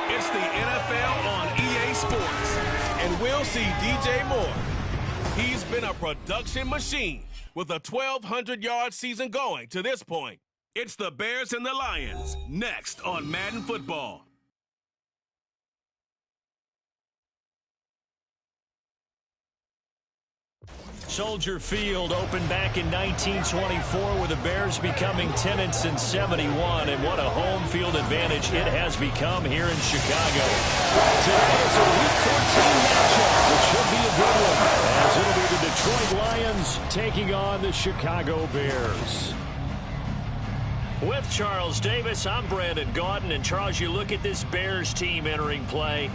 It's the NFL on EA Sports, and we'll see DJ Moore. He's been a production machine with a 1,200-yard season going to this point. It's the Bears and the Lions, next on Madden Football. Soldier Field opened back in 1924 with the Bears becoming tenants in 71, and what a home field advantage it has become here in Chicago. Today is a Week 14 matchup, which should be a good one, as it'll be the Detroit Lions taking on the Chicago Bears. With Charles Davis, I'm Brandon Gaudin, and Charles, you look at this Bears team entering play.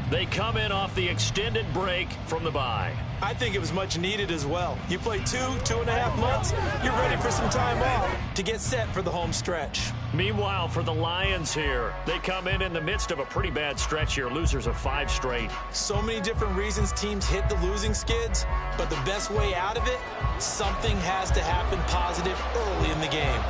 They come in off the extended break from the bye. I think it was much needed as well. You play 2.5 months, you're ready for some time off to get set for the home stretch. Meanwhile, for the Lions here, they come in the midst of a pretty bad stretch here, losers of 5 straight. So many different reasons teams hit the losing skids, but the best way out of it, something has to happen positive early in the game.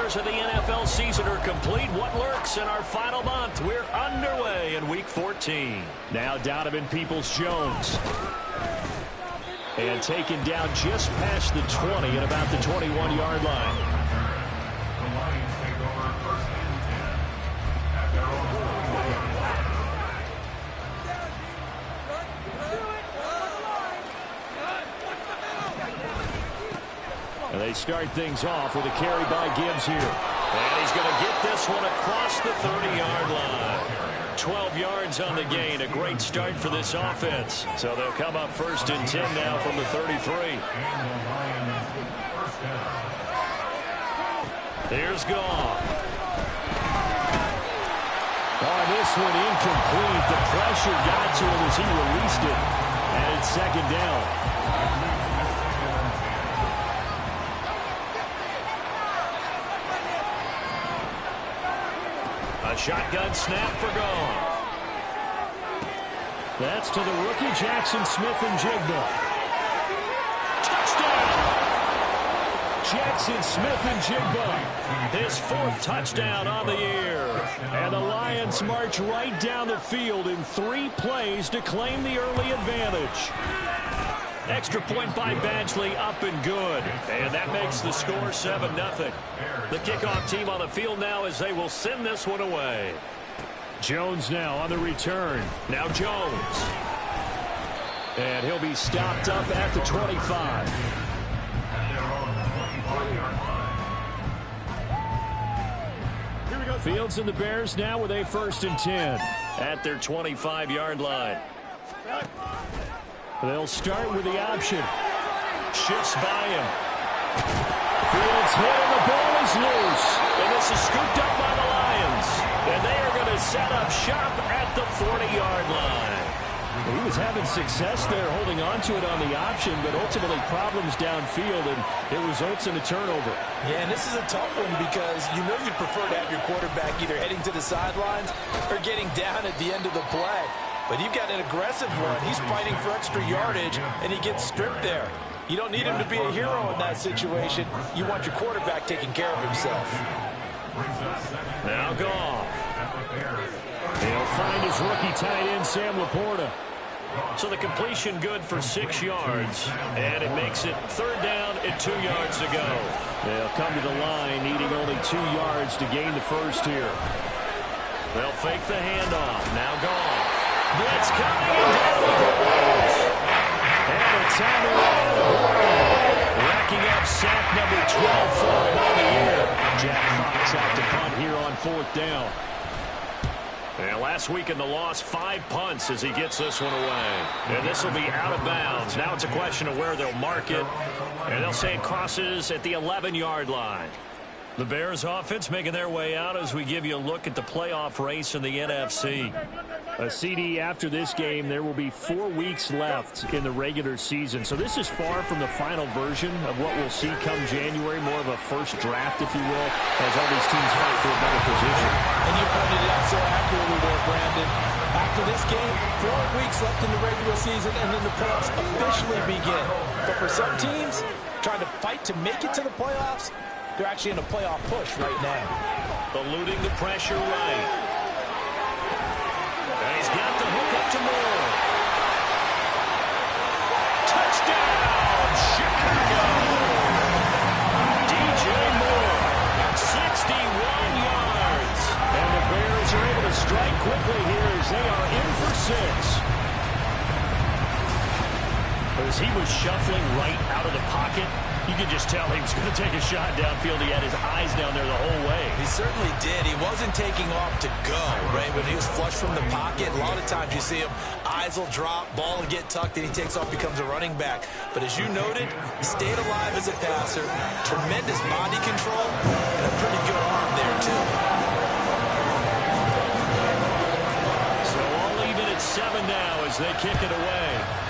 Of the NFL season are complete. What lurks in our final month? We're underway in Week 14. Now Donovan Peoples-Jones. And taken down just past the 20 at about the 21-yard line. And they start things off with a carry by Gibbs here. And he's going to get this one across the 30-yard line. 12 yards on the gain. A great start for this offense. So they'll come up 1st and 10 now from the 33. Here's Goff. Oh, this one incomplete. The pressure got to him as he released it. And it's 2nd down. Shotgun snap for Goff. That's to the rookie, Jackson Smith-Njigba. Touchdown! Jackson Smith-Njigba. His 4th touchdown on the year. And the Lions march right down the field in 3 plays to claim the early advantage. Extra point by Badgley, up and good. And that makes the score 7-0. The kickoff team on the field now as they will send this one away. Jones now on the return. Now Jones. And he'll be stopped up at the 25. Fields and the Bears now with a 1st and 10 at their 25-yard line. They'll start with the option. Shifts by him. Fields hit and the ball is loose. And this is scooped up by the Lions. And they are going to set up shop at the 40-yard line. He was having success there holding on to it on the option, but ultimately problems downfield, and it results in a turnover. Yeah, and this is a tough one because you know you'd prefer to have your quarterback either heading to the sidelines or getting down at the end of the play. But you've got an aggressive one. He's fighting for extra yardage, and he gets stripped there. You don't need him to be a hero in that situation. You want your quarterback taking care of himself. Now Goff. He'll find his rookie tight end, Sam Laporta. So the completion good for 6 yards, and it makes it 3rd down and 2 yards to go. They'll come to the line, needing only 2 yards to gain the first here. They'll fake the handoff. Now Goff. Blitz coming, and down he goes. And it's on the line. Racking up sack number 12 for him on the year. Jack Fox out to punt here on 4th down. And last week in the loss, 5 punts as he gets this one away. And this will be out of bounds. Now it's a question of where they'll mark it. And they'll say it crosses at the 11-yard line. The Bears offense making their way out as we give you a look at the playoff race in the NFC. A CD after this game, there will be 4 weeks left in the regular season. So this is far from the final version of what we'll see come January, more of a first draft, if you will, as all these teams fight for a better position. And you pointed it out so accurately there, Brandon. After this game, 4 weeks left in the regular season, and then the playoffs officially begin. But for some teams, trying to fight to make it to the playoffs, they're actually in a playoff push right now. Eluding the pressure right. And he's got the hook up to Moore. Touchdown, Chicago! DJ Moore, 61 yards. And the Bears are able to strike quickly here as they are in for 6. As he was shuffling right out of the pocket, you could just tell he was going to take a shot downfield. He had his eyes down there the whole way. He certainly did. He wasn't taking off to go, right? When he was flush from the pocket, a lot of times you see him, eyes will drop, ball will get tucked, and he takes off, becomes a running back. But as you noted, he stayed alive as a passer, tremendous body control, and a pretty good arm there, too. So all even at 7 now as they kick it away.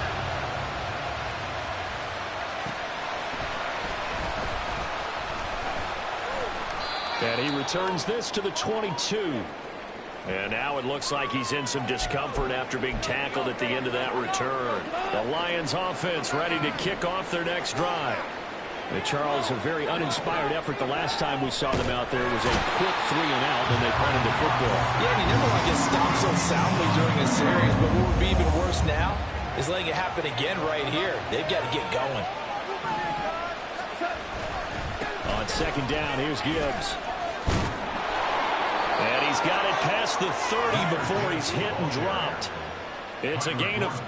And he returns this to the 22. And now it looks like he's in some discomfort after being tackled at the end of that return. The Lions offense ready to kick off their next drive. And Charles, a very uninspired effort the last time we saw them out there was a quick 3 and out, and they punted the football. Yeah, and you never want to get stopped so soundly during a series, but what would be even worse now is letting it happen again right here. They've got to get going. On 2nd down, here's Gibbs. And he's got it past the 30 before he's hit and dropped. It's a gain of...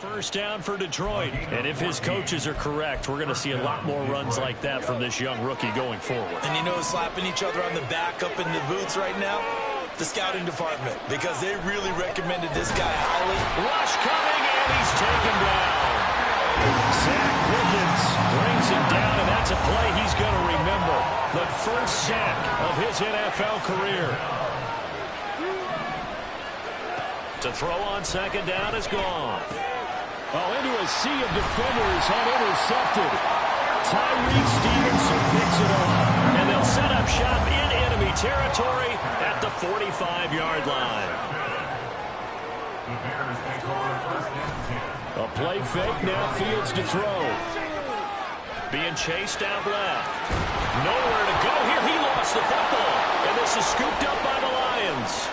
First down for Detroit. And if his coaches are correct, we're going to see a lot more runs like that from this young rookie going forward. And you know, slapping each other on the back up in the boots right now? The scouting department, because they really recommended this guy highly. Rush coming, and he's taken down. Zach Pickens brings him down, and that's a play he's going to remember. The first sack of his NFL career. To throw on 2nd down is gone. Oh, into a sea of defenders and intercepted. Tyreek Stevenson picks it up. And they'll set up shop in enemy territory at the 45-yard line. A play fake, now Fields to throw. Being chased out left. Nowhere to go here. He lost the football. And this is scooped up by the Lions.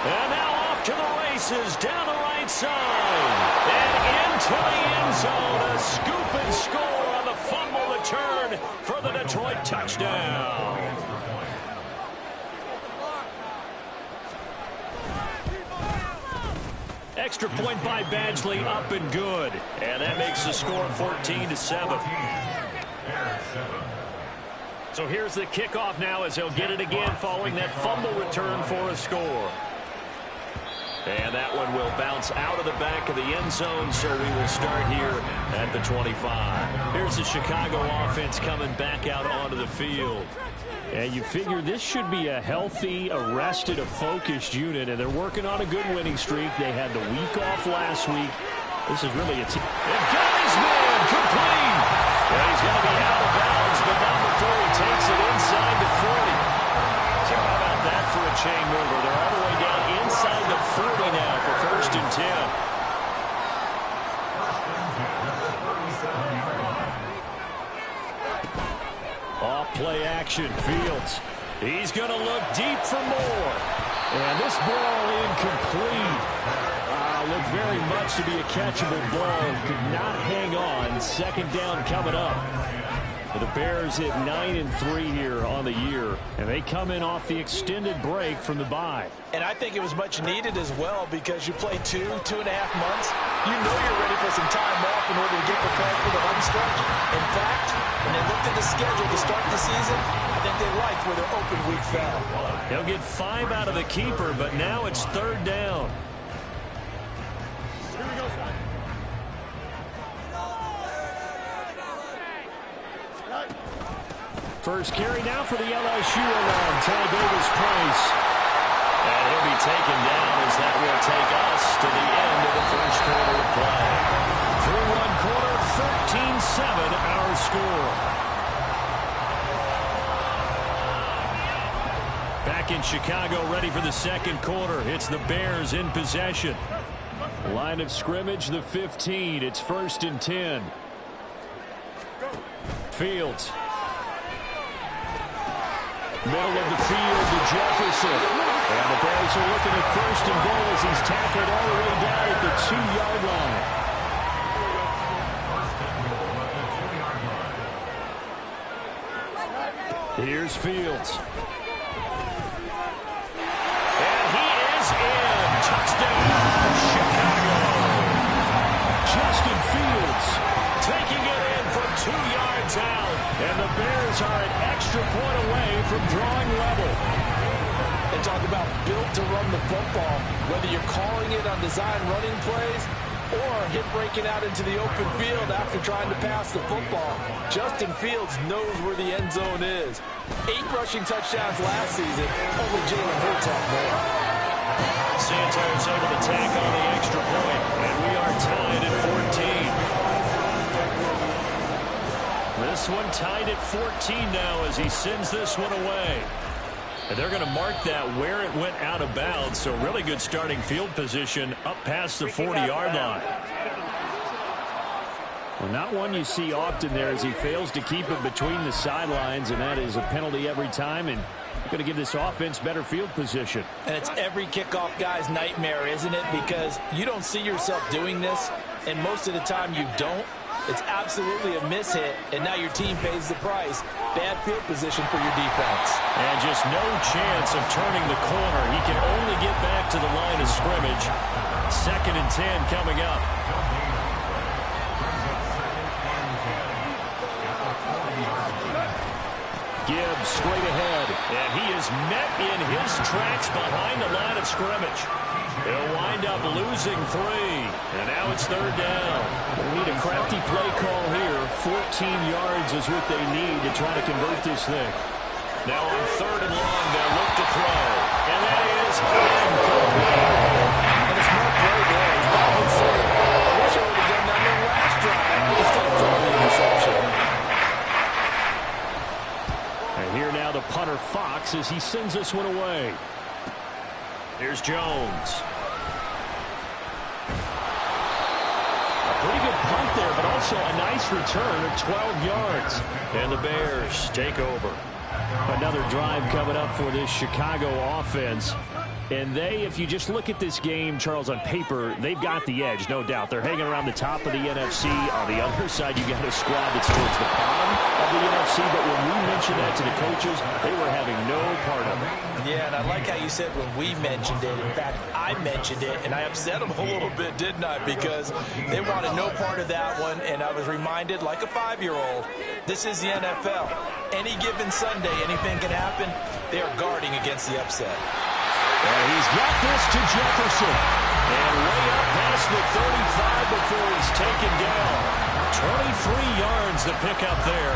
And now off to the races down the right side. And into the end zone. A scoop and score on the fumble return for the Detroit touchdown. Extra point by Badgley, up and good. And that makes the score 14-7. So here's the kickoff now as he'll get it again following that fumble return for a score. And that one will bounce out of the back of the end zone, so we will start here at the 25. Here's the Chicago offense coming back out onto the field. And you figure this should be a healthy, a rested, a focused unit, and they're working on a good winning streak. They had the week off last week. This is really a team. And got his man complete. And he's going to be out of bounds, but not before he takes it inside the 40. So how about that for a chain mover? They're all the way down inside the 40 now for 1st and 10. Off play action, Fields. He's going to look deep for more. And this ball incomplete. Looked very much to be a catchable ball. Could not hang on. 2nd down coming up. The Bears hit 9-3 here on the year, and they come in off the extended break from the bye. And I think it was much needed as well because you play 2.5 months. You know you're ready for some time off in order to get prepared for the home stretch. In fact, when they looked at the schedule to start the season, I think they liked where their open week fell. They'll get 5 out of the keeper, but now it's 3rd down. First carry now for the LSU along Ty Davis-Price. And he'll be taken down as that will take us to the end of the 1st quarter of play. Through 1 quarter, 13-7 our score. Back in Chicago, ready for the 2nd quarter. It's the Bears in possession. Line of scrimmage, the 15. It's 1st and 10. Fields. Middle of the field to Jefferson. And the Bears are looking at 1st and goal as he's tackled all the way down at the 2-yard line. Here's Fields. And he is in. Touchdown, Chicago. Justin Fields taking it in from 2 yards out. And the Bears are an extra point away from drawing level. And talk about built to run the football. Whether you're calling it on design running plays or him breaking out into the open field after trying to pass the football, Justin Fields knows where the end zone is. 8 rushing touchdowns last season. Only Jalen Hurts had more. Santos able to tack on the extra point. And we are tied at 14. This one tied at 14 now as he sends this one away. And they're going to mark that where it went out of bounds. So really good starting field position up past the 40-yard line. Well, not one you see often there as he fails to keep it between the sidelines, and that is a penalty every time, and going to give this offense better field position. And it's every kickoff guy's nightmare, isn't it? Because you don't see yourself doing this, and most of the time you don't. It's absolutely a mishit, and now your team pays the price. Bad field position for your defense. And just no chance of turning the corner. He can only get back to the line of scrimmage. 2nd and 10 coming up. Gibbs straight ahead, and he is met in his tracks behind the line of scrimmage. They'll wind up losing 3, and now it's 3rd down. They need a crafty play call here. 14 yards is what they need to try to convert this thing. Now on 3rd and long, they'll look to throw, and that is incomplete. And a smart play there. He's probably saying, I wish I would have done that in the last drive instead of throwing the interception. And here now the punter Fox as he sends this one away. Here's Jones. A pretty good punt there, but also a nice return of 12 yards. And the Bears take over. Another drive coming up for this Chicago offense. And they, if you just look at this game, Charles, on paper, they've got the edge, no doubt. They're hanging around the top of the NFC. On the other side, you got a squad that's towards the bottom of the NFC. But when we mentioned that to the coaches, they were having no part of it. Yeah, and I like how you said when we mentioned it. In fact, I mentioned it, and I upset them a little bit, didn't I? Because they wanted no part of that one, and I was reminded, like a 5-year-old, this is the NFL. Any given Sunday, anything can happen. They are guarding against the upset. And he's got this to Jefferson. And way up past the 35 before he's taken down. 23 yards to pick up there.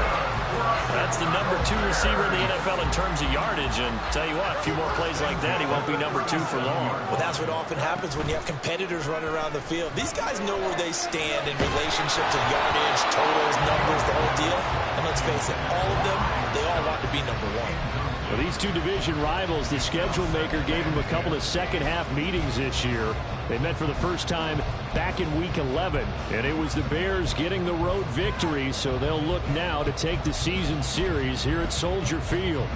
That's the number 2 receiver in the NFL in terms of yardage. And tell you what, a few more plays like that, he won't be number 2 for long. Well, that's what often happens when you have competitors running around the field. These guys know where they stand in relationship to yardage, totals, numbers, the whole deal. And let's face it, all of them, they all want to be number 1. Well, these two division rivals, the schedule maker gave them a couple of second-half meetings this year. They met for the first time back in Week 11, and it was the Bears getting the road victory, so they'll look now to take the season series here at Soldier Field.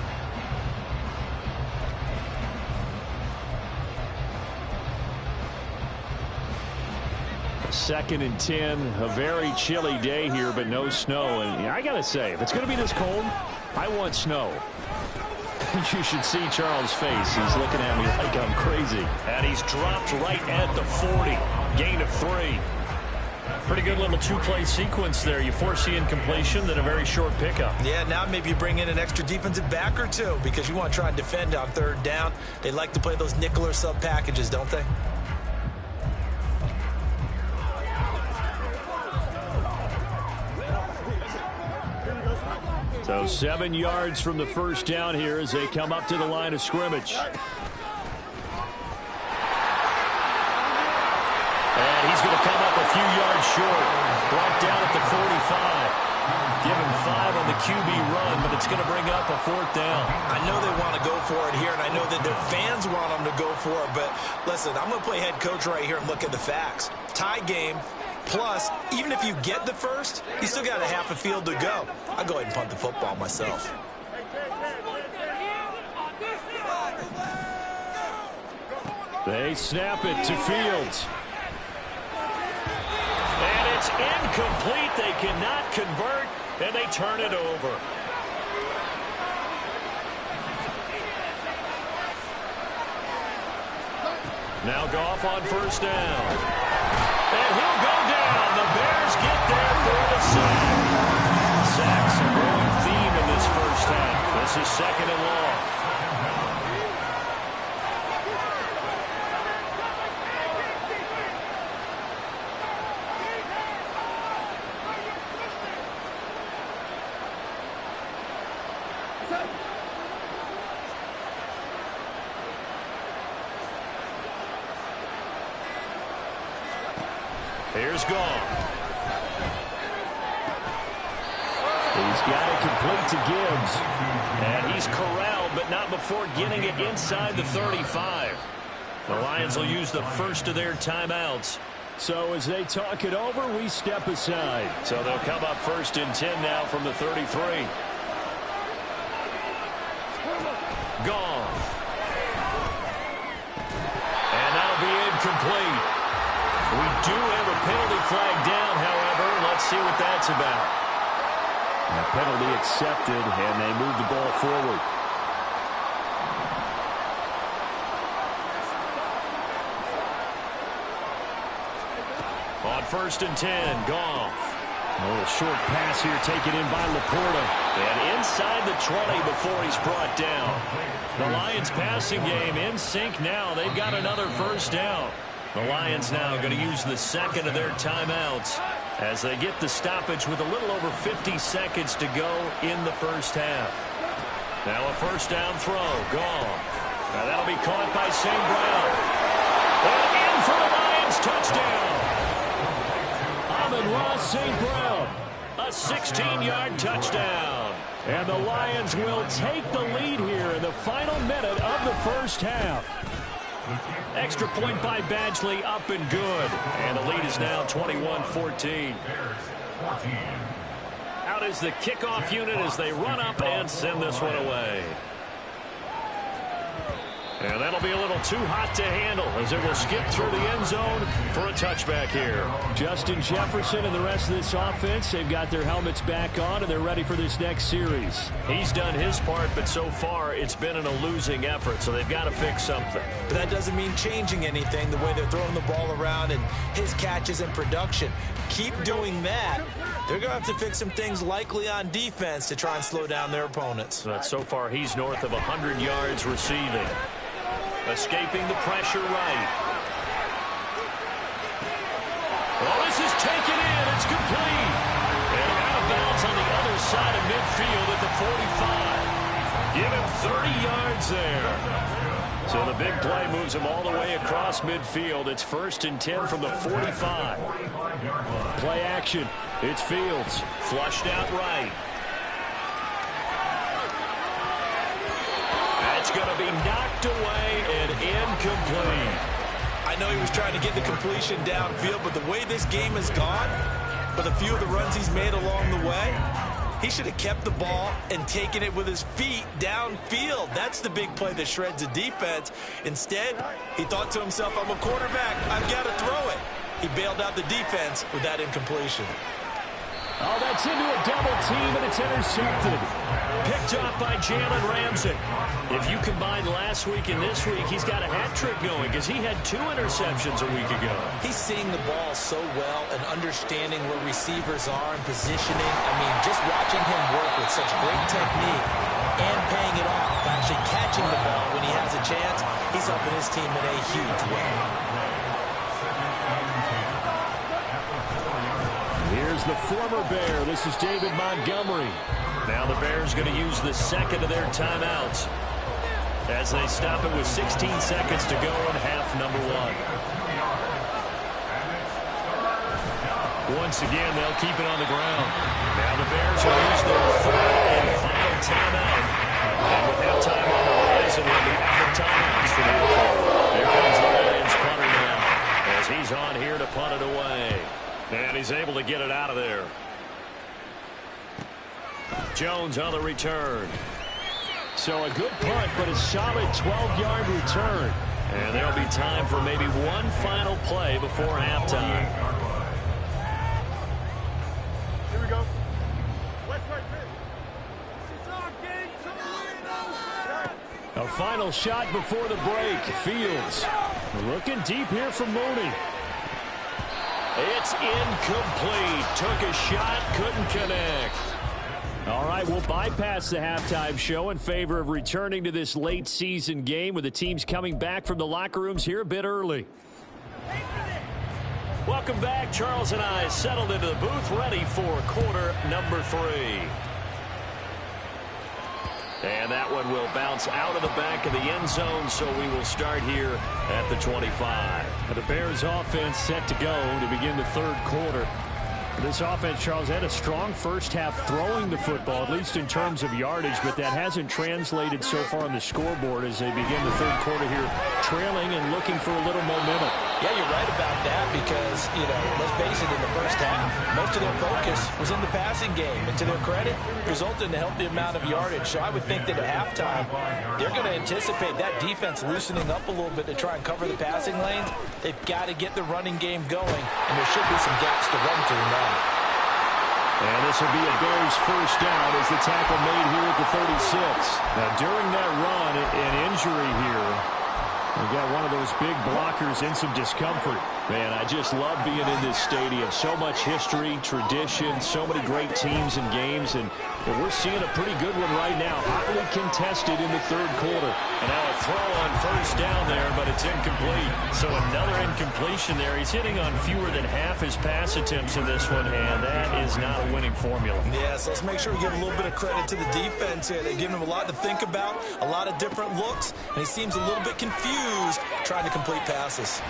Second and 10, a very chilly day here, but no snow. And yeah, I got to say, if it's going to be this cold, I want snow. You should see Charles' face. He's looking at me like I'm crazy. And he's dropped right at the 40. Gain of 3. Pretty good little 2-play sequence there. You force the incompletion, then a very short pickup. Yeah, now maybe you bring in an extra defensive back or two because you want to try and defend on 3rd down. They like to play those nickel or sub packages, don't they? So 7 yards from the first down here as they come up to the line of scrimmage. And he's going to come up a few yards short. Brought down at the 45. Give him 5 on the QB run, but it's going to bring up a 4th down. I know they want to go for it here, and I know that their fans want them to go for it, but listen, I'm going to play head coach right here and look at the facts. Tie game. Plus, even if you get the first, you still got a half a field to go. I'll go ahead and punt the football myself. They snap it to Fields. And it's incomplete. They cannot convert, and they turn it over. Now Goff on 1st down. And he'll go down. The Bears get there for the sack. Sacks a growing theme in this first half. This is 2nd and long. Here's Goff. He's got it complete to Gibbs. And he's corralled, but not before getting it inside the 35. The Lions will use the first of their timeouts. So as they talk it over, we step aside. So they'll come up 1st and 10 now from the 33. Goff. And that'll be incomplete. We do have a penalty flag down, however. Let's see what that's about. A penalty accepted, and they move the ball forward. On 1st and 10, Goff. A little short pass here taken in by Laporta. And inside the 20 before he's brought down. The Lions passing game in sync now. They've got another 1st down. The Lions now going to use the 2nd of their timeouts as they get the stoppage with a little over 50 seconds to go in the first half. Now a 1st down throw. Goff. Now that'll be caught by St. Brown. And in for the Lions touchdown. Amon-Ra St. Brown. A 16-yard touchdown. And the Lions will take the lead here in the final minute of the first half. Extra point by Badgley, up and good. And the lead is now 21-14. Out is the kickoff unit as they run up and send this one away. And that'll be a little too hot to handle as it will skip through the end zone for a touchback here. Justin Jefferson and the rest of this offense, they've got their helmets back on and they're ready for this next series. He's done his part, but so far it's been in a losing effort, so they've got to fix something. But that doesn't mean changing anything, the way they're throwing the ball around and his catches and production. Keep doing that. They're going to have to fix some things likely on defense to try and slow down their opponents. But so far he's north of 100 yards receiving. Escaping the pressure right. Oh, this is taken in. It's complete. And out of bounds on the other side of midfield at the 45. Give him 30 yards there. So the big play moves him all the way across midfield. It's 1st and 10 from the 45. Play action. It's Fields. Flushed out right. That's going to be knocked away and incomplete. I know he was trying to get the completion downfield, but the way this game has gone, with a few of the runs he's made along the way, he should have kept the ball and taken it with his feet downfield. That's the big play that shreds the defense. Instead, he thought to himself, I'm a quarterback, I've got to throw it. He bailed out the defense with that incompletion. Oh, that's into a double team, and it's intercepted. Picked off by Jalen Ramsey. If you combine last week and this week, he's got a hat trick going because he had 2 interceptions a week ago. He's seeing the ball so well and understanding where receivers are and positioning. I mean, just watching him work with such great technique and paying it off, actually catching the ball when he has a chance, he's helping his team in a huge way. Here's the former Bear. This is David Montgomery. Now the Bears going to use the second of their timeouts as they stop it with 16 seconds to go in half number 1. Once again, they'll keep it on the ground. Now the Bears will use their 4th and final timeout. And with halftime on the horizon, we'll be out of timeouts for the NFL. Here comes the Lions punter now as he's on here to punt it away. And he's able to get it out of there. Jones on the return. So a good punt, but a solid 12-yard return. And there'll be time for maybe one final play before halftime. Here we go. A final shot before the break. Fields looking deep here from Mooney. It's incomplete. Took a shot, couldn't connect. All right, we'll bypass the halftime show in favor of returning to this late season game with the teams coming back from the locker rooms here a bit early. Welcome back. Charles and I settled into the booth ready for quarter number 3. And that one will bounce out of the back of the end zone, so we will start here at the 25. The Bears offense set to go to begin the 3rd quarter. This offense, Charles, had a strong first half throwing the football, at least in terms of yardage, but that hasn't translated so far on the scoreboard as they begin the 3rd quarter here, trailing and looking for a little momentum. Yeah, you're right about that because, let's face it, in the first half, most of their focus was in the passing game. And to their credit, resulted in a healthy amount of yardage. So I would think that at halftime, they're going to anticipate that defense loosening up a little bit to try and cover the passing lanes. They've got to get the running game going, and there should be some gaps to run through now. And this will be a Bears first down as the tackle made here at the 36. Now, during that run, an injury here. We got one of those big blockers in some discomfort. Man, I just love being in this stadium. So much history, tradition, so many great teams and games, and we're seeing a pretty good one right now. Hotly contested in the 3rd quarter. And now a throw on first down there, but it's incomplete. So another incompletion there. He's hitting on fewer than half his pass attempts in this one, and that is not a winning formula. Yeah, so let's make sure we give a little bit of credit to the defense here. They've given him a lot to think about, a lot of different looks, and he seems a little bit confused trying to complete passes.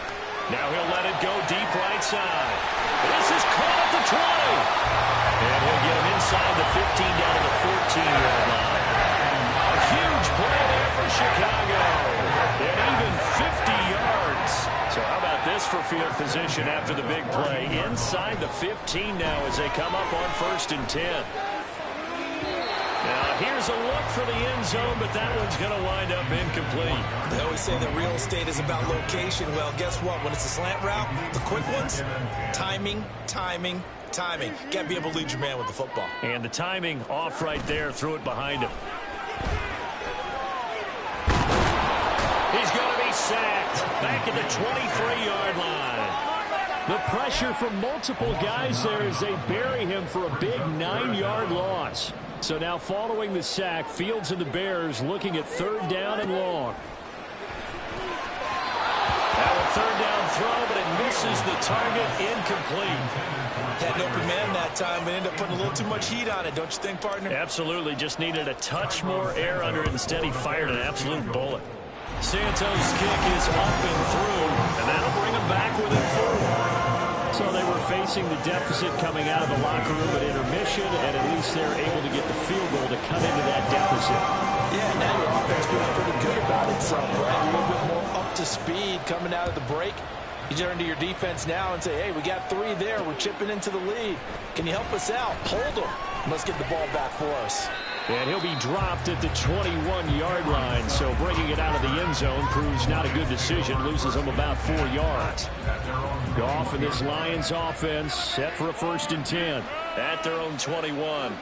Now he'll let it go deep right side. This is caught at the 20. And he'll get him inside the 15 down to the 14-yard line. A huge play there for Chicago. And even 50 yards. So how about this for field position after the big play? Inside the 15 now as they come up on 1st and 10. Now, Here's a look for the end zone, but that one's going to wind up incomplete. They always say that real estate is about location. Well, guess what? When it's a slant route, the quick ones, timing, timing, timing. Got to be able to lead your man with the football. And the timing off right there. Threw it behind him. He's going to be sacked back at the 23-yard line. The pressure from multiple guys there as they bury him for a big 9-yard loss. So now following the sack, Fields and the Bears looking at 3rd down and long. Now a 3rd down throw, but it misses the target, incomplete. Had an open man that time, but ended up putting a little too much heat on it, don't you think, partner? Absolutely, just needed a touch more air under it. Instead, he fired an absolute bullet. Santos' kick is up and through, and that'll bring him back within 4. So they were facing the deficit coming out of the locker room at intermission, and at least they're able to get the field goal to cut into that deficit. Yeah, now your offense feels pretty good about itself, right? A little bit more up to speed coming out of the break. You turn to your defense now and say, hey, we got 3 there. We're chipping into the lead. Can you help us out? Hold them. Let's get the ball back for us. And he'll be dropped at the 21-yard line, so bringing it out of the end zone proves not a good decision. Loses him about 4 yards. Goff and this Lions offense set for a 1st and 10 at their own 21.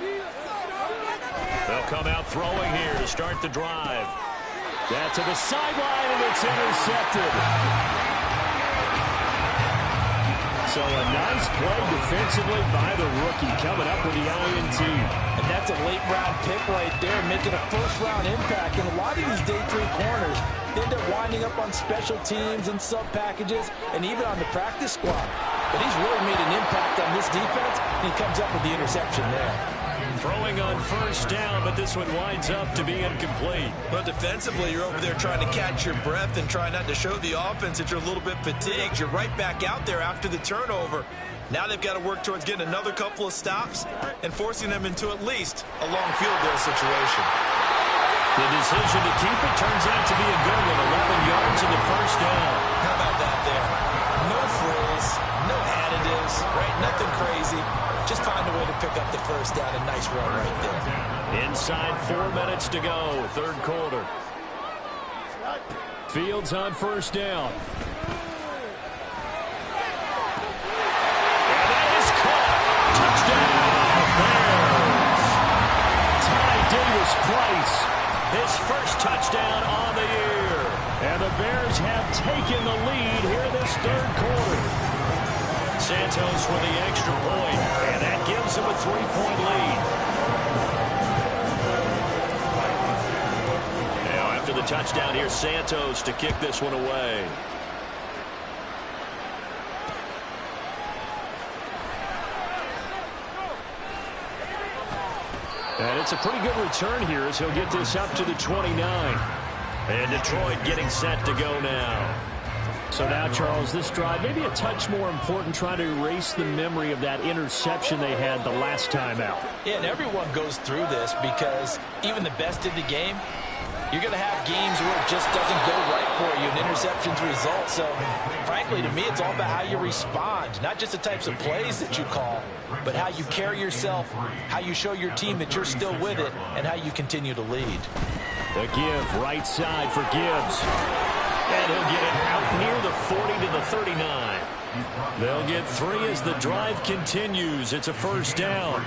They'll come out throwing here to start the drive. That to the sideline, and it's intercepted. So a nice play defensively by the rookie coming up with the INT. And that's a late-round pick right there, making a first-round impact. And a lot of these day 3 corners end up winding up on special teams and sub-packages and even on the practice squad. But he's really made an impact on this defense, and he comes up with the interception there. Throwing on 1st down, but this one winds up to be incomplete. But defensively, you're over there trying to catch your breath and try not to show the offense that you're a little bit fatigued. You're right back out there after the turnover. Now they've got to work towards getting another couple of stops and forcing them into at least a long field goal situation. The decision to keep it turns out to be a good one. 11 yards in the 1st down. How about that there? No frills, no additives, right? Nothing crazy. Just find a way to pick up the 1st down. A nice run right there. Inside 4 minutes to go, 3rd quarter. Fields on 1st down. And that is caught. Touchdown, Bears. Ty Davis-Price, his 1st touchdown on the year. And the Bears have taken the lead here this 3rd quarter. Santos for the extra point, and that gives him a 3-point lead. Now after the touchdown, here's Santos to kick this one away. And it's a pretty good return here as he'll get this up to the 29. And Detroit getting set to go now. So now, Charles, this drive maybe a touch more important, trying to erase the memory of that interception they had the last time out. Yeah, and everyone goes through this because even the best in the game, you're going to have games where it just doesn't go right for you, and interceptions result. So, frankly, to me, it's all about how you respond, not just the types of plays that you call, but how you carry yourself, how you show your team that you're still with it, and how you continue to lead. The give right side for Gibbs. And he'll get it out near the 40 to the 39. They'll get 3 as the drive continues. It's a 1st down.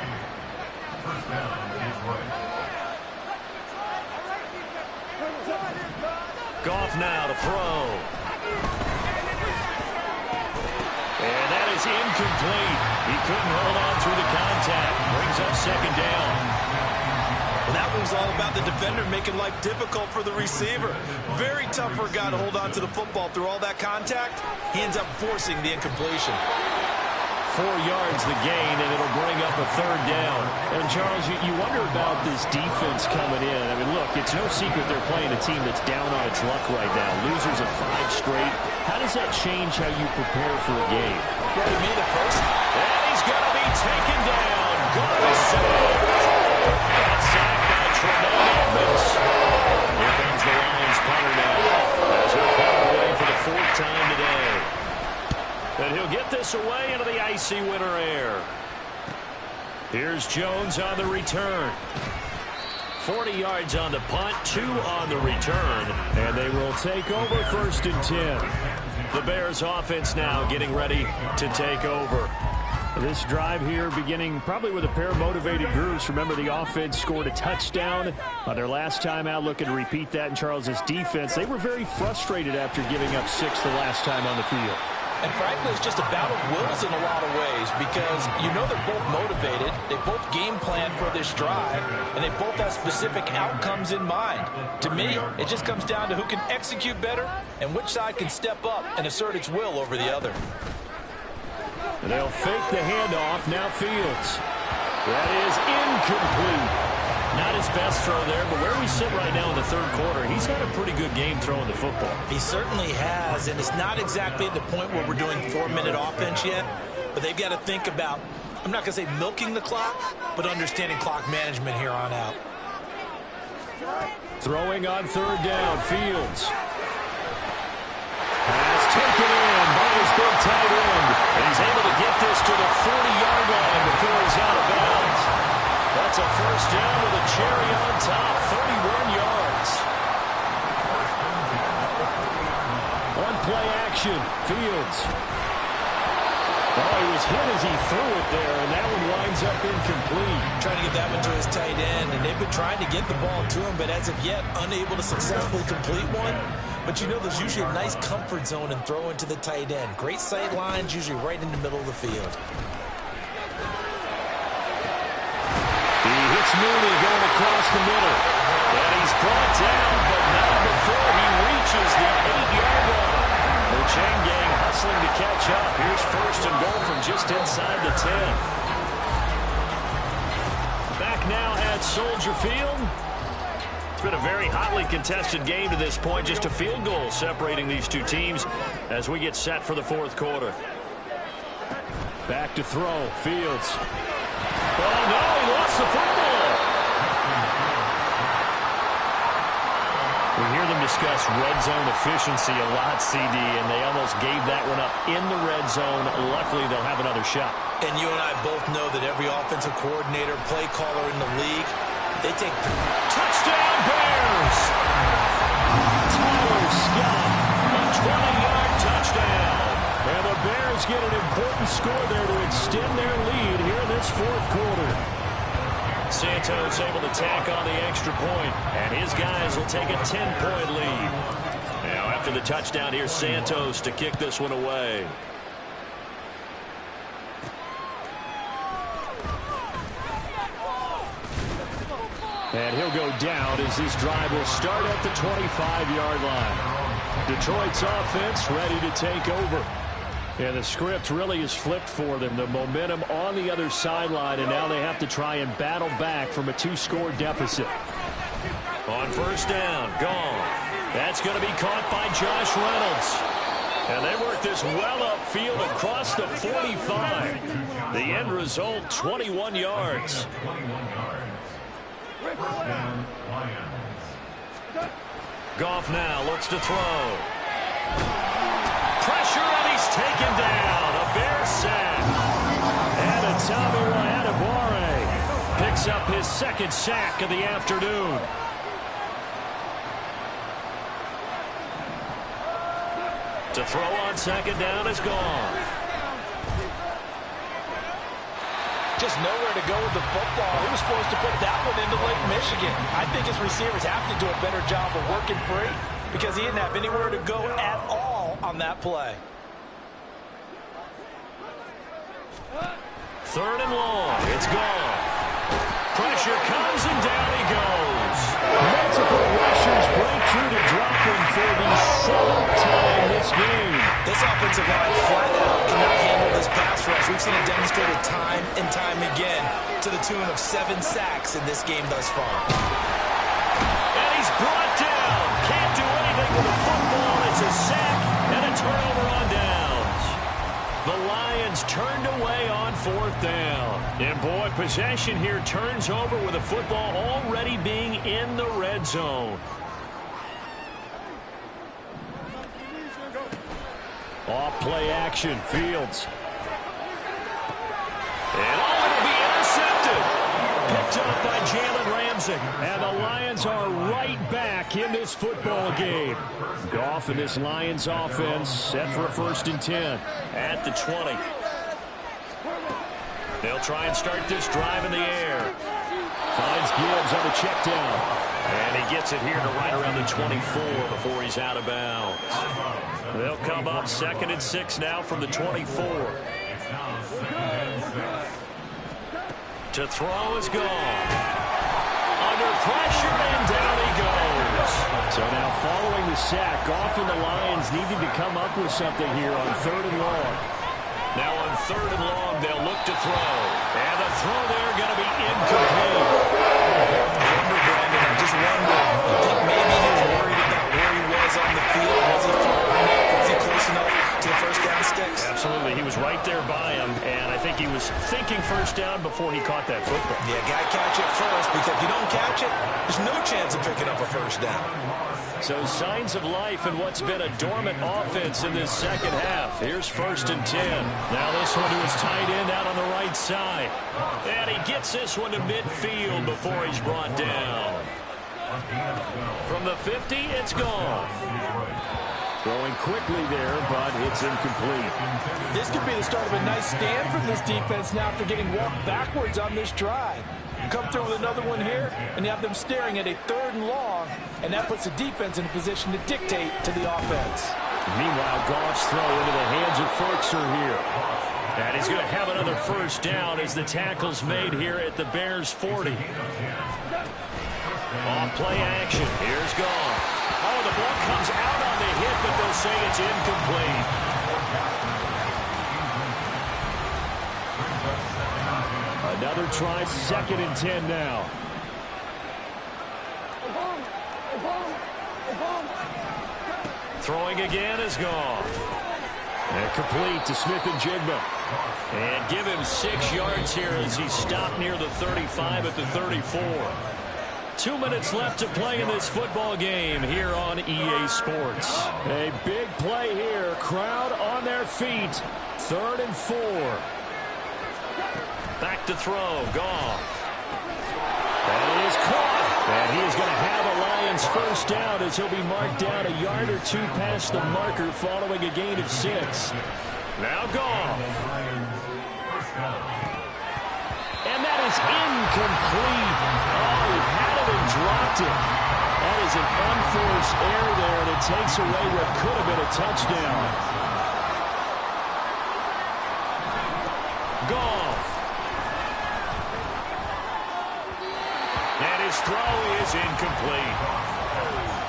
Goff now to throw. And that is incomplete. He couldn't hold on through the contact. Brings up 2nd down. Well, that was all about the defender making life difficult for the receiver. Very tough for a guy to hold on to the football through all that contact. He ends up forcing the incompletion. 4 yards the gain, and it'll bring up a 3rd down. And, Charles, you wonder about this defense coming in. I mean, look, it's no secret they're playing a team that's down on its luck right now. Losers of 5 straight. How does that change how you prepare for a game? Well, to me, the first. And he's going to be taken down. Goff is saved. And sacked by Tremaine Edmonds. Here comes the Lions punter now, as he'll punt away for the 4th time today. And he'll get this away into the icy winter air. Here's Jones on the return. 40 yards on the punt, 2 on the return, and they will take over 1st and 10. The Bears offense now getting ready to take over. This drive here beginning probably with a pair of motivated groups. Remember, the offense scored a touchdown on their last time out, looking to repeat that in Charles's defense. They were very frustrated after giving up 6 the last time on the field. And frankly, it's just a battle of wills in a lot of ways because you know they're both motivated. They both game plan for this drive, and they both have specific outcomes in mind. To me, it just comes down to who can execute better and which side can step up and assert its will over the other. And they'll fake the handoff. Now Fields. That is incomplete. Not his best throw there, but where we sit right now in the 3rd quarter, he's had a pretty good game throwing the football. He certainly has, and it's not exactly at the point where we're doing 4-minute offense yet, but they've got to think about, I'm not going to say milking the clock, but understanding clock management here on out. Throwing on 3rd down, Fields. Pass taken in by his big tight end. And he's able to get this to the 40-yard line before he's out of bounds. That's a 1st down with a cherry on top, 31 yards. On play action, Fields. Oh, he was hit as he threw it there, and that one winds up incomplete. Trying to get that one to his tight end, and they've been trying to get the ball to him, but as of yet, unable to successfully complete one. But you know there's usually a nice comfort zone in throwing to the tight end. Great sight lines, usually right in the middle of the field. He hits Mooney going across the middle. And he's brought down, but not before he reaches the 8-yard line. The chain gang hustling to catch up. Here's 1st and goal from just inside the 10. Back now at Soldier Field. It's been a very hotly contested game to this point. Just a field goal separating these two teams as we get set for the 4th quarter. Back to throw. Fields. Oh, no, he lost the football. We hear them discuss red zone efficiency a lot, CD, and they almost gave that one up in the red zone. Luckily, they'll have another shot. And you and I both know that every offensive coordinator, play caller in the league, they take touchdown Bears. Tyler Scott, a 20-yard touchdown. And the Bears get an important score there to extend their lead here in this 4th quarter. Santos able to tack on the extra point, and his guys will take a 10-point lead. Now after the touchdown, here's Santos to kick this one away. And he'll go down as this drive will start at the 25-yard line. Detroit's offense ready to take over. And the script really is flipped for them. The momentum on the other sideline, and now they have to try and battle back from a 2-score deficit. On 1st down, gone. That's going to be caught by Josh Reynolds. And they work this well upfield across the 45. The end result, 21 yards. Goff now looks to throw. Pressure, and he's taken down. A Bears sack. And a Tommy Adebawore picks up his 2nd sack of the afternoon. To throw on 2nd down is gone. Just nowhere to go with the football. He was supposed to put that one into Lake Michigan. I think his receivers have to do a better job of working free because he didn't have anywhere to go at all on that play. 3rd and long. It's gone. Pressure comes, and down he goes. Multiple rushers break through to drop him for the 7th time this game. This offensive line flat out cannot handle this pass rush. We've seen it demonstrated time and time again to the tune of 7 sacks in this game thus far. And he's brought down. Can't do anything with the football. It's a sack and a turnover on downs. The Lions turned away on 4th down. And boy, possession here turns over with the football already being in the red zone. Off play action, Fields. And it'll be intercepted. picked up by Jalen Ramsey. And the Lions are right back in this football game. Goff and this Lions offense set for a 1st and 10 at the 20. They'll try and start this drive in the air. Finds Gibbs on the check down. And he gets it here to right around the 24 before he's out of bounds. They'll come up 2nd and 6 now from the 24. To throw is gone. Under pressure, and down he goes. So now following the sack, Goff and the Lions needing to come up with something here on 3rd and long. Now on 3rd and long, they'll look to throw. And the throw there going to be incomplete. I wonder, Brandon, I just wonder, I think maybe he was worried about where he was on the field. Was he far enough? Was he close enough to the 1st down sticks? Absolutely. He was right there by him, and I think he was thinking 1st down before he caught that football. Yeah, got to catch it first, because if you don't catch it, there's no chance of picking up a 1st down. So signs of life in what's been a dormant offense in this 2nd half. Here's 1st and 10. Now this one to his tight end out on the right side. And he gets this one to midfield before he's brought down. From the 50, it's gone. Throwing quickly there, but it's incomplete. This could be the start of a nice stand from this defense now after getting walked backwards on this drive. Come through with another one here, and you have them staring at a 3rd and long, and that puts the defense in a position to dictate to the offense. Meanwhile, Goff's throw into the hands of Ferkser here. And he's going to have another 1st down as the tackle's made here at the Bears' 40. Off play action. Here's Goff. Oh, the ball comes out on the hit, but they'll say it's incomplete. Another try, 2nd and 10 now. Throwing again is gone. And complete to Smith-Njigba. And give him 6 yards here as he stopped near the 35 at the 34. 2 minutes left to play in this football game here on EA Sports. A big play here. Crowd on their feet. 3rd and 4. Back to throw. Goff. That is caught. And he is going to have a Lions 1st down as he'll be marked down a yard or 2 past the marker following a gain of 6. Now Goff. And that is incomplete. Oh, he had it and dropped it. That is an unforced error there, and it takes away what could have been a touchdown. Goff. And his throw is incomplete.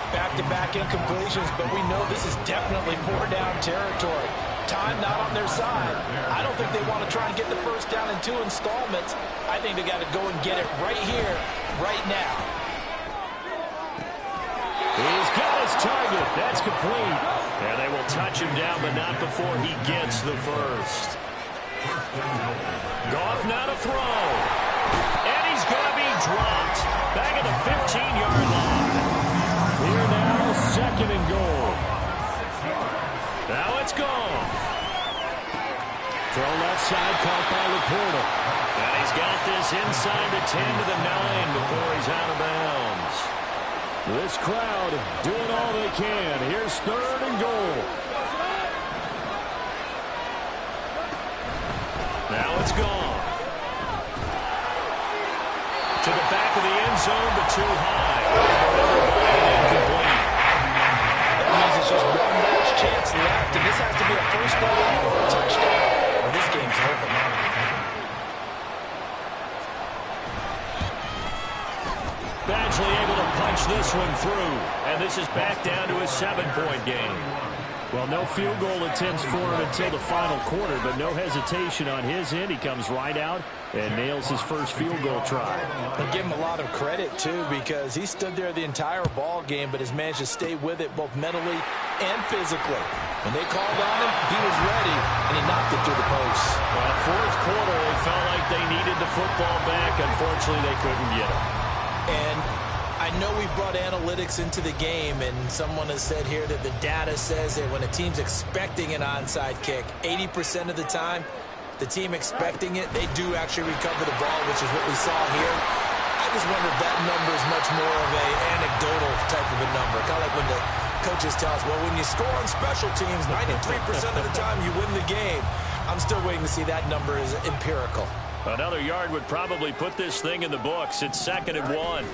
Back-to-back incompletions, but we know this is definitely 4-down territory. Time not on their side. I don't think they want to try and get the 1st down in 2 installments. I think they got to go and get it right here, right now. He's got his target. That's complete. And they will touch him down, but not before he gets the 1st. Goff now to throw. And he's going to be dropped. Back at the 15-yard line. Here now, 2nd and goal. Now it's gone. Throw left side, caught by Laporta. And he's got this inside the 10 to the 9 before he's out of bounds. This crowd doing all they can. Here's 3rd and goal. Now it's gone. To the back of the end zone, but too high. Incomplete. That means it's just one last chance left, and this has to be a 1st down or a touchdown, or this game's over. Badgley able to punch this one through, and this is back down to a 7-point game. Well, no field goal attempts for him until the final quarter, but no hesitation on his end. He comes right out and nails his first field goal try. I give him a lot of credit, too, because he stood there the entire ball game, but has managed to stay with it both mentally and physically. When they called on him, he was ready, and he knocked it through the post. Well, 4th quarter, they felt like they needed the football back. Unfortunately, they couldn't get it. And I know we brought analytics into the game, and someone has said here that the data says that when a team's expecting an onside kick, 80% of the time, the team expecting it, they do actually recover the ball, which is what we saw here. just wonder if that number is much more of a anecdotal type of a number. Kind of like when the coaches tell us, well, when you score on special teams, 93% of the time you win the game. I'm still waiting to see that number is empirical. Another yard would probably put this thing in the books. It's 2nd and 1.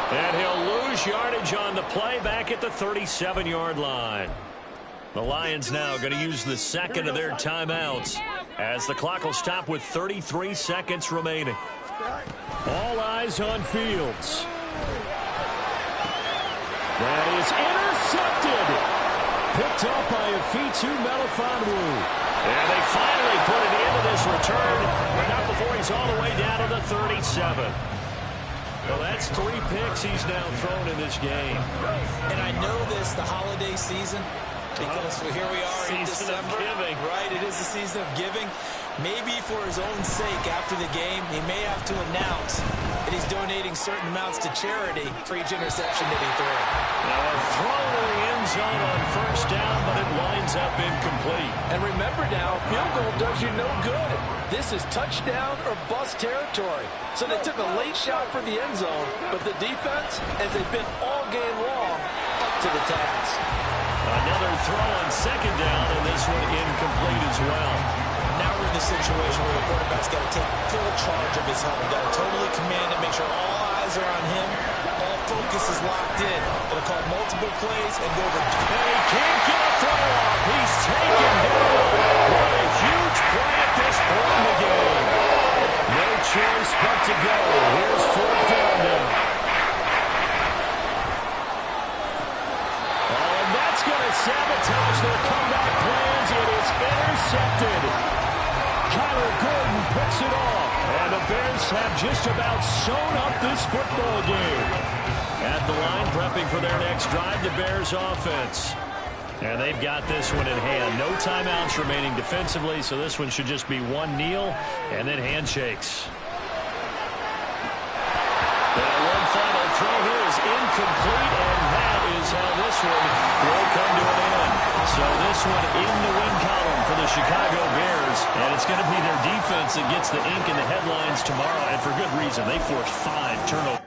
And he'll lose yardage on the play back at the 37-yard line. The Lions now going to use the second of their timeouts as the clock will stop with 33 seconds remaining. All eyes on Fields. That is intercepted. Picked up by Afitu Melifonwu. And they finally put it into this return, but not before he's all the way down to the 37. Well, that's 3 picks he's now thrown in this game. And I know this, the holiday season, because here we are in December. Right, it is the season of giving. Maybe for his own sake after the game, he may have to announce that he's donating certain amounts to charity for each interception that he threw. Now a throw to the end zone on 1st down, but it winds up incomplete. And remember now, field goal does you no good. This is touchdown or bust territory. So they took a late shot for the end zone, but the defense, as they've been all game long, up to the task. Another throw on 2nd down, and this one incomplete as well. Now we're in the situation where the quarterback's got to take full charge of his helmet. Got to totally command it, make sure all eyes are on him. All focus is locked in. Going to call multiple plays and go over. And he can't get a throw off. He's taken down. What a huge play at this point in the game. No choice but to go. Here's 4th down now. Oh, and that's going to sabotage their comeback plans. It is intercepted. Kyler Gordon picks it off. And the Bears have just about sewn up this football game. At the line, prepping for their next drive, the Bears offense. And they've got this one in hand. No timeouts remaining defensively, so this one should just be one kneel and then handshakes. And one final throw here is incomplete, and that is how this one will come to an end. So this one in the win column for the Chicago Bears, and it's going to be their defense that gets the ink in the headlines tomorrow, and for good reason. They forced 5 turnovers.